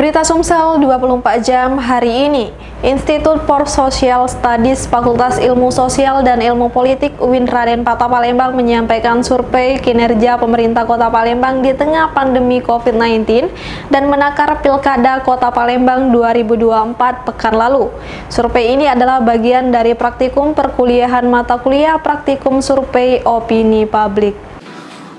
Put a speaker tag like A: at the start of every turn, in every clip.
A: Berita Sumsel 24 jam hari ini, Institut for Social Studies Fakultas Ilmu Sosial dan Ilmu Politik UIN Raden Patah Palembang menyampaikan survei kinerja pemerintah Kota Palembang di tengah pandemi COVID-19 dan menakar Pilkada Kota Palembang 2024 pekan lalu. Survei ini adalah bagian dari praktikum perkuliahan mata kuliah praktikum survei opini publik.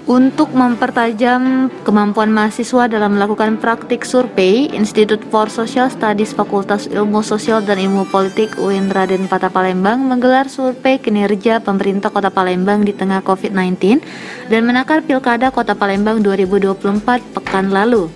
B: Untuk mempertajam kemampuan mahasiswa dalam melakukan praktik survei, Institut for Social Studies Fakultas Ilmu Sosial dan Ilmu Politik UIN Raden Patah Palembang menggelar survei kinerja pemerintah Kota Palembang di tengah COVID-19 dan menakar Pilkada Kota Palembang 2024 pekan lalu.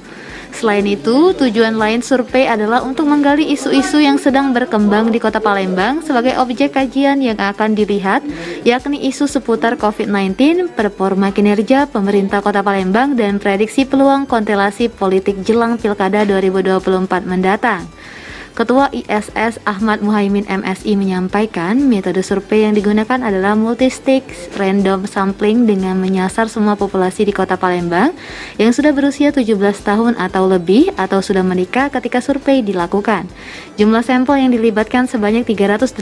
B: Selain itu, tujuan lain survei adalah untuk menggali isu-isu yang sedang berkembang di Kota Palembang sebagai objek kajian yang akan dilihat, yakni isu seputar COVID-19, performa kinerja pemerintah Kota Palembang, dan prediksi peluang konstelasi politik jelang Pilkada 2024 mendatang. Ketua ISS Ahmad Muhaimin MSI menyampaikan metode survei yang digunakan adalah multi-stage random sampling dengan menyasar semua populasi di Kota Palembang yang sudah berusia 17 tahun atau lebih atau sudah menikah ketika survei dilakukan. Jumlah sampel yang dilibatkan sebanyak 384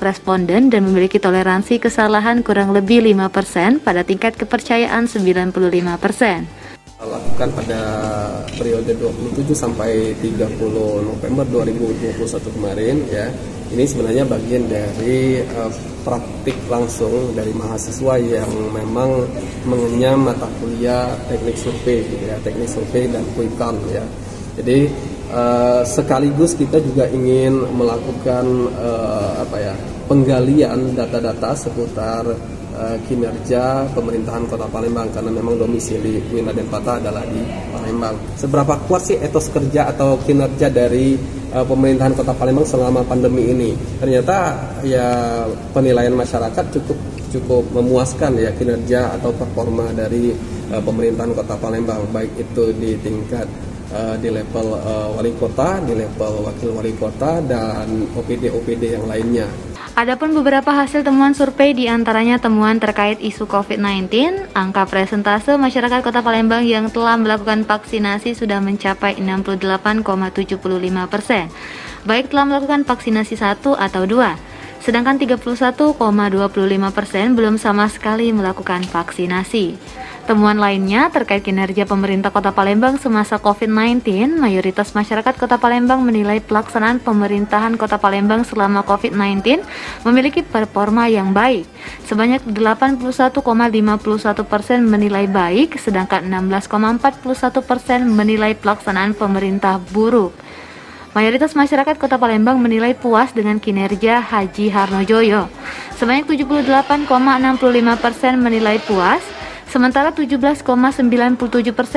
B: responden dan memiliki toleransi kesalahan kurang lebih 5% pada tingkat kepercayaan 95%.
C: Lakukan pada periode 27 sampai 30 November 2021 kemarin ya. Ini sebenarnya bagian dari praktik langsung dari mahasiswa yang memang mengenyam mata kuliah teknik survei gitu ya, teknik survei dan quick-count ya. Jadi sekaligus kita juga ingin melakukan penggalian data-data seputar kinerja pemerintahan Kota Palembang karena memang domisili UIN Raden Patah adalah di Palembang. Seberapa kuat sih etos kerja atau kinerja dari pemerintahan Kota Palembang selama pandemi ini? Ternyata ya penilaian masyarakat cukup memuaskan ya kinerja atau performa dari pemerintahan Kota Palembang, baik itu di tingkat di level wali kota, di level wakil wali kota, dan OPD yang lainnya.
B: Adapun beberapa hasil temuan survei diantaranya temuan terkait isu COVID-19, angka presentase masyarakat Kota Palembang yang telah melakukan vaksinasi sudah mencapai 68,75%, baik telah melakukan vaksinasi 1 atau 2, sedangkan 31,25% belum sama sekali melakukan vaksinasi. Temuan lainnya terkait kinerja pemerintah Kota Palembang semasa COVID-19, mayoritas masyarakat Kota Palembang menilai pelaksanaan pemerintahan Kota Palembang selama COVID-19 memiliki performa yang baik. Sebanyak 81,51% menilai baik, sedangkan 16,41% menilai pelaksanaan pemerintah buruk. Mayoritas masyarakat Kota Palembang menilai puas dengan kinerja Haji Harnojoyo. Sebanyak 78,65% menilai puas, sementara 17,97%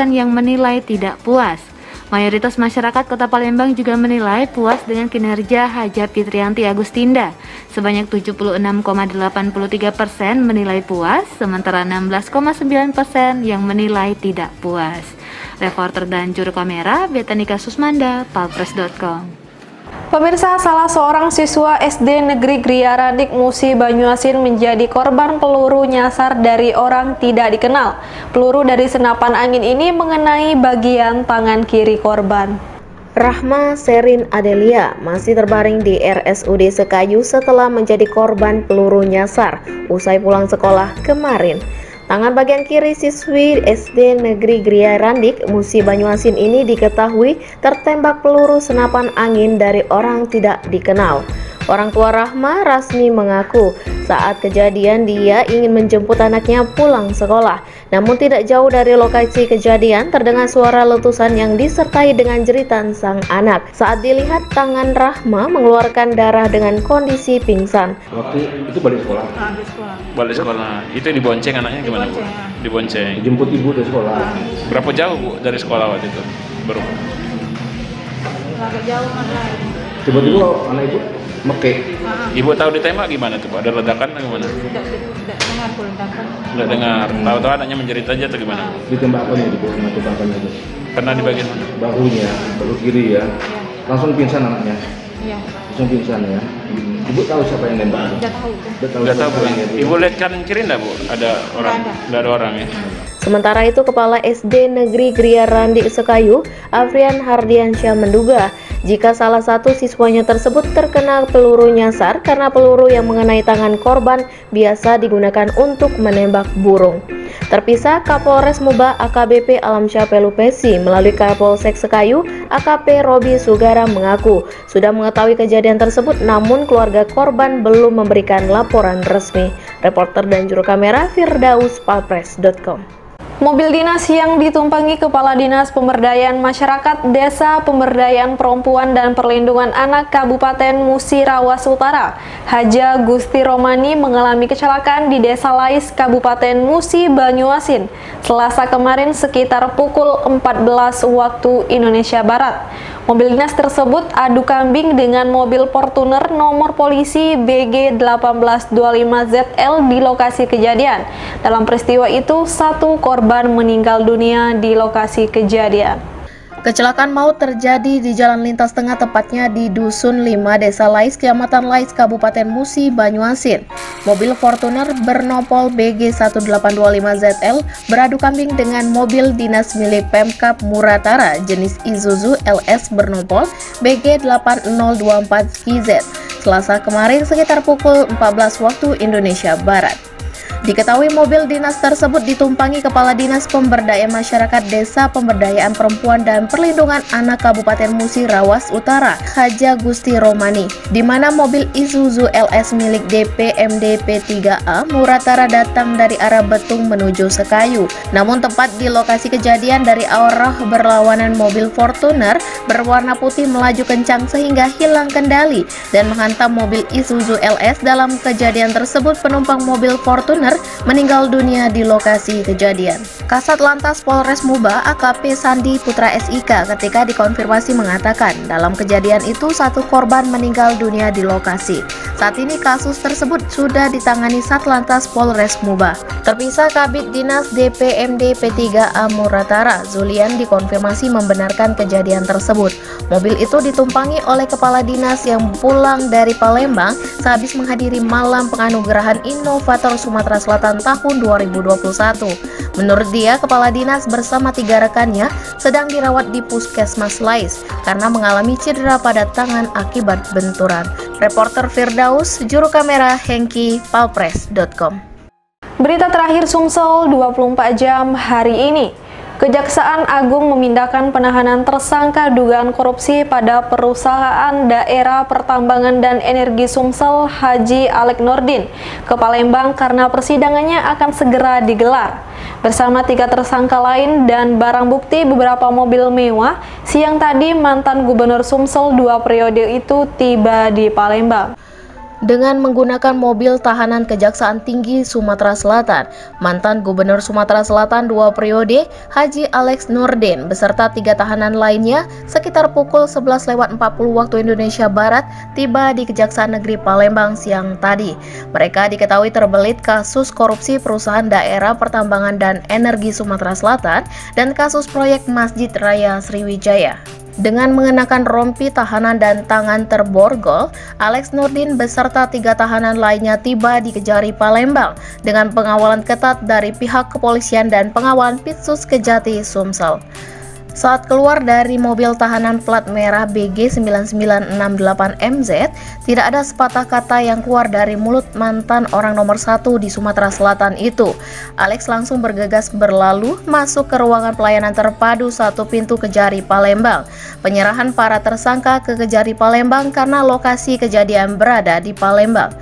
B: yang menilai tidak puas. Mayoritas masyarakat Kota Palembang juga menilai puas dengan kinerja Haja Fitrianti Agustinda. Sebanyak 76,83% menilai puas, sementara 16,9% yang menilai tidak puas. Reporter dan juru kamera Betanika Susmanda, palpres.com.
A: Pemirsa, salah seorang siswa SD Negeri Gria Randik Musi Banyuasin menjadi korban peluru nyasar dari orang tidak dikenal. Peluru dari senapan angin ini mengenai bagian tangan kiri korban.
D: Rahma Sherin Adelia masih terbaring di RSUD Sekayu setelah menjadi korban peluru nyasar usai pulang sekolah kemarin. Tangan bagian kiri siswi SD Negeri Gria Randik Musi Banyuasin ini diketahui tertembak peluru senapan angin dari orang tidak dikenal. Orang tua Rahma, Rasmi, mengaku saat kejadian dia ingin menjemput anaknya pulang sekolah. Namun tidak jauh dari lokasi kejadian terdengar suara letusan yang disertai dengan jeritan sang anak. Saat dilihat, tangan Rahma mengeluarkan darah dengan kondisi pingsan.
E: Waktu itu balik sekolah?
F: Balik sekolah. Itu dibonceng anaknya gimana, Bu? Dibonceng.
E: Jemput ibu dari sekolah.
F: Berapa jauh, Bu, dari sekolah waktu itu? Baru.
G: Agak jauh mana?
E: Tiba-tiba anak ibu mekek.
F: Ibu tahu ditembak gimana tuh, Pak? Ada ledakan atau gimana?
G: Tidak dengar pun ledakan.
F: Nggak dengar. Tahu-tahu anaknya menjerit aja atau gimana?
E: Ditembak apanya ibu? Tembakannya itu?
F: Pernah di bagian mana?
E: Bahunya, bahu kiri ya. Langsung pingsan anaknya.
G: Iya.
E: Langsung pingsan ya. Ibu tahu siapa yang nembak?
G: Tidak tahu.
F: Nggak tahu, Bu. Ibu lihat kanan kiri nggak, Bu? Ada orang? Nggak ada orang ya?
D: Sementara itu, Kepala SD Negeri Gria Randi Sekayu, Afrian Hardiansyah menduga jika salah satu siswanya tersebut terkena peluru nyasar karena peluru yang mengenai tangan korban biasa digunakan untuk menembak burung. Terpisah, Kapolres Muba AKBP Alamsyah Pelupesi melalui Kapolsek Sekayu AKP Robi Sugara mengaku sudah mengetahui kejadian tersebut, namun keluarga korban belum memberikan laporan resmi. Reporter dan juru kamera Firdaus Palpres.com.
A: Mobil dinas yang ditumpangi Kepala Dinas Pemberdayaan Masyarakat Desa Pemberdayaan Perempuan dan Perlindungan Anak Kabupaten Musi Rawas Utara, Haja Gusti Romani mengalami kecelakaan di Desa Lais, Kabupaten Musi Banyuasin, Selasa kemarin sekitar pukul 14 waktu Indonesia Barat. Mobil dinas tersebut adu kambing dengan mobil Fortuner nomor polisi BG 1825ZL di lokasi kejadian. Dalam peristiwa itu, satu korban meninggal dunia di lokasi kejadian.
D: Kecelakaan maut terjadi di jalan lintas tengah, tepatnya di Dusun 5, Desa Lais, Kecamatan Lais, Kabupaten Musi, Banyuasin. Mobil Fortuner bernopol BG 1825ZL beradu kambing dengan mobil dinas milik Pemkab Muratara jenis Isuzu LS bernopol BG 8024KZ. Selasa kemarin sekitar pukul 14 waktu Indonesia Barat. Diketahui mobil dinas tersebut ditumpangi Kepala Dinas Pemberdayaan Masyarakat Desa Pemberdayaan Perempuan dan Perlindungan Anak Kabupaten Musi Rawas Utara, Haja Gusti Romani, di mana mobil Isuzu LS milik DPMD P3A Muratara datang dari arah Betung menuju Sekayu. Namun tepat di lokasi kejadian dari arah berlawanan mobil Fortuner berwarna putih melaju kencang sehingga hilang kendali dan menghantam mobil Isuzu LS. Dalam kejadian tersebut, penumpang mobil Fortuner meninggal dunia di lokasi kejadian. Kasat Lantas Polres Muba AKP Sandi Putra SIK ketika dikonfirmasi mengatakan dalam kejadian itu satu korban meninggal dunia di lokasi. Saat ini kasus tersebut sudah ditangani Satlantas Polres Muba. Terpisah, Kabid Dinas DPMD P3A Muratara Zulian dikonfirmasi membenarkan kejadian tersebut. Mobil itu ditumpangi oleh Kepala Dinas yang pulang dari Palembang sehabis menghadiri Malam Penganugerahan Inovator Sumatera Selatan tahun 2021. Menurut dia, Kepala Dinas bersama 3 rekannya sedang dirawat di Puskesmas Lais karena mengalami cedera pada tangan akibat benturan. Reporter Firdaus, juru kamera Hengki, Palpres.com.
A: Berita terakhir Sumsel 24 jam hari ini. Kejaksaan Agung memindahkan penahanan tersangka dugaan korupsi pada Perusahaan Daerah Pertambangan dan Energi Sumsel Haji Alek Nurdin ke Palembang karena persidangannya akan segera digelar. Bersama 3 tersangka lain dan barang bukti beberapa mobil mewah, siang tadi mantan Gubernur Sumsel 2 periode itu tiba di Palembang.
D: Dengan menggunakan mobil tahanan Kejaksaan Tinggi Sumatera Selatan, mantan Gubernur Sumatera Selatan 2 periode Haji Alek Nurdin beserta 3 tahanan lainnya sekitar pukul 11.40 waktu Indonesia Barat tiba di Kejaksaan Negeri Palembang siang tadi. Mereka diketahui terbelit kasus korupsi Perusahaan Daerah Pertambangan dan Energi Sumatera Selatan dan kasus proyek Masjid Raya Sriwijaya. Dengan mengenakan rompi tahanan dan tangan terborgol, Alek Nurdin beserta 3 tahanan lainnya tiba di Kejari Palembang dengan pengawalan ketat dari pihak kepolisian dan pengawalan Pitsus Kejati Sumsel. Saat keluar dari mobil tahanan plat merah BG 9968MZ, tidak ada sepatah kata yang keluar dari mulut mantan orang nomor 1 di Sumatera Selatan itu. Alex langsung bergegas berlalu masuk ke ruangan pelayanan terpadu 1 pintu Kejari Palembang. Penyerahan para tersangka ke Kejari Palembang karena lokasi kejadian berada di Palembang.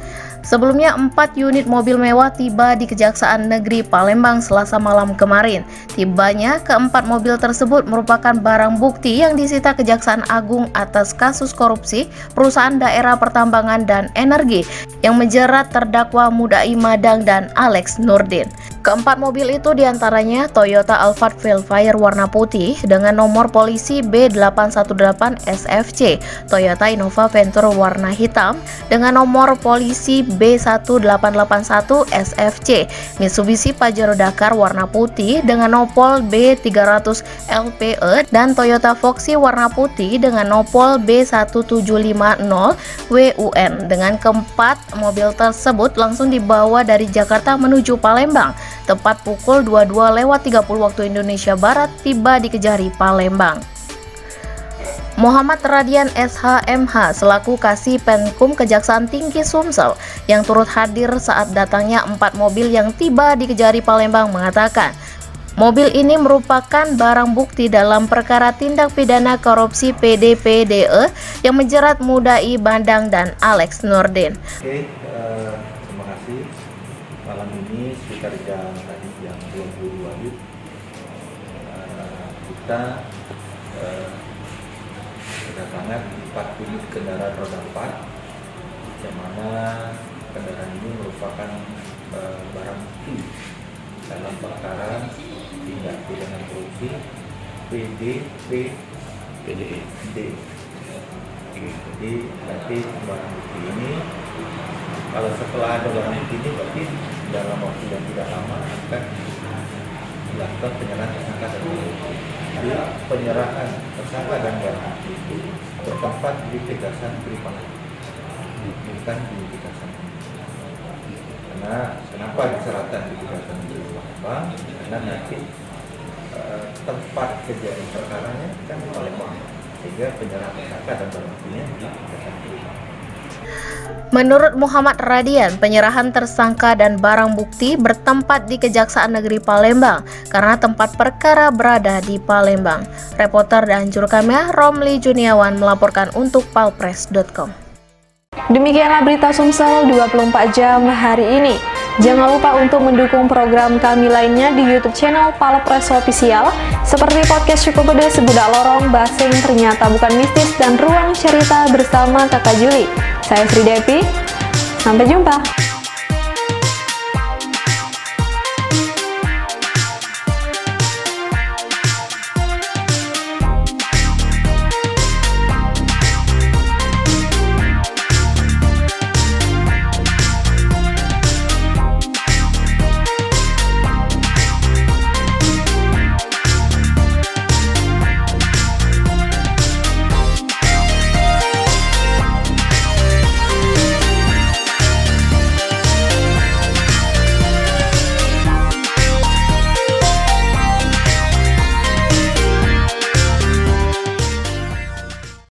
D: Sebelumnya 4 unit mobil mewah tiba di Kejaksaan Negeri Palembang Selasa malam kemarin. Tibanya keempat mobil tersebut merupakan barang bukti yang disita Kejaksaan Agung atas kasus korupsi Perusahaan Daerah Pertambangan dan Energi yang menjerat terdakwa Mudai Madang dan Alek Nurdin. Keempat mobil itu diantaranya Toyota Alphard Velfire warna putih dengan nomor polisi B818SFC, Toyota Innova Venture warna hitam dengan nomor polisi B1881SFC, Mitsubishi Pajero Dakar warna putih dengan nopol B300LPE, dan Toyota Foxy warna putih dengan nopol B1750WUN. Dengan keempat mobil tersebut langsung dibawa dari Jakarta menuju Palembang tepat pukul 22.30 waktu Indonesia Barat tiba di Kejari, Palembang. Muhammad Radian SH.MH selaku Kasih Penkum Kejaksaan Tinggi Sumsel yang turut hadir saat datangnya 4 mobil yang tiba di Kejari, Palembang mengatakan, mobil ini merupakan barang bukti dalam perkara tindak pidana korupsi PDPDE yang menjerat Mudai Bandang dan Alex Nurdin.
H: Oke, terima kasih. Malam ini sekitar jam tadi jam 22 kita kedatangan 4 unit kendaraan roda 4, yang mana kendaraan ini merupakan barang bukti dalam perkara tindak pidana korupsi PDPDE. Jadi nanti barang bukti ini, kalau setelah ada barang bukti ini, berarti dalam waktu yang tidak lama akan dilakukan penyerahan tersangka dan barang bukti. Jadi penyerahan tersangka dan barang bukti itu bertempat di Kejaksaan Negeri Palembang, bukan di Kejaksaan. Karena kenapa diserahkan di Kejaksaan Negeri Palembang? Karena nanti tempat kejadian perkaranya kan di Palembang, sehingga penyerahan tersangka dan barang buktinya di Kejaksaan Negeri Palembang.
D: Menurut Muhammad Radian, penyerahan tersangka dan barang bukti bertempat di Kejaksaan Negeri Palembang karena tempat perkara berada di Palembang. Reporter dan juru kamera Romli Juniawan melaporkan untuk palpres.com.
A: Demikianlah berita Sumsel 24 jam hari ini. Jangan lupa untuk mendukung program kami lainnya di YouTube channel Palpres Official seperti podcast Cukup Pedas, Budak Lorong, Basing Ternyata Bukan Mistis, dan Ruang Cerita bersama Kakak Juli. Saya Sri Devi, sampai jumpa.